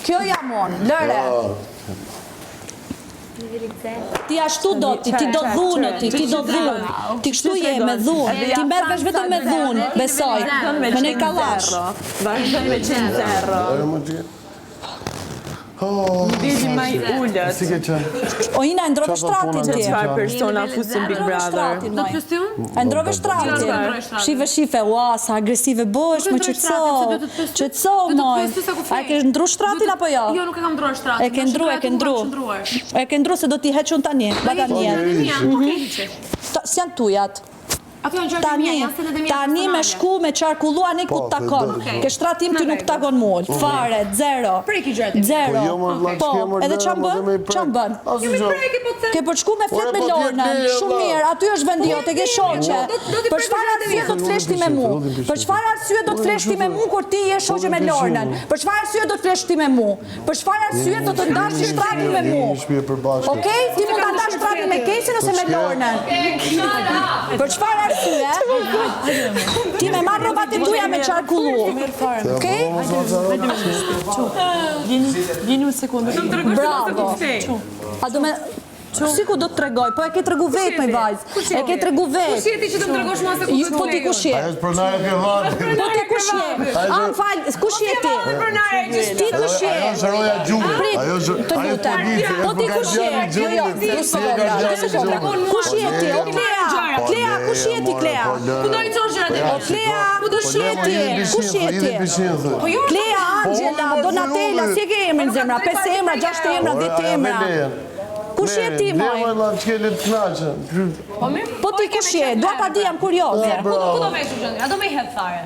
Kjo jam unë, lëre. Ti ashtu do ti do dhunë ti do dhunë. Ti kështu je me dhunë. Ti merr vesh vetëm me dhunë, besoj. Me një kallash. Vazhdoj me 100 zero. Bidi ma i ullët. Si ke qenë? O ina, e ndrove shtratin ti. Çfarë persona fusin Big Brother? Do të pyes ti unë? E ndrove shtratin. Shife, ua, sa agresive bësh, më qetëso. Qetëso, moj. A ke ndru shtratin apo jo? Jo, nuk e kam ndruar shtratin. E ke ndru se do t'i hequn tani. S'janë tujat. Tani me shku me qarkullu ani ku takon. Ke shtratim ty nuk takon mull. Fare, zero. Zero. Po, edhe qa më bën? Ke për shku me flet me Lornën. Shumë mirë, aty është vendi jote, ke shoqe. Për çfarë arsye do të fleshti me mu? Për çfarë arsye do të fleshti me mu kur ti je shoqe me Lornën? Për çfarë arsye do të fleshti me mu? Për çfarë arsye do të ndash shtratin me mu? Okej? Ti mund ta ndash shtratin me Kesin ose me Lornën? Për çfarë arsye? Ti me marrë robat e tuja me qarkullu. Okej? Gjeni një sekundë. Bravo. A do me... Si ku do të tregoj? Po e ke tregu vetë, me vajzë. E ke tregu vetë. Kush je ti që të më tregosh mua se kush je? Po ti kush je? Ajo është pronare ke vati. Po ti kush je? Më fal, kush je ti? Ti kush je? Ajo është roja gjumë. Ajo është policia. Po ti kush je? Kush je ti? O Klea, kush je ti, Klea? Ku do i çosh gjërat e O Klea, kush je ti? Kush je ti? Klea, Angela, Donatella, si ke emrin zemra? 5 emra, 6 emra, 10 emra. Kush je ti, moj? Po ti kush je? Dua ta di, jam kurioze. Ku do me shku gjëndri? A do me i hedh thare?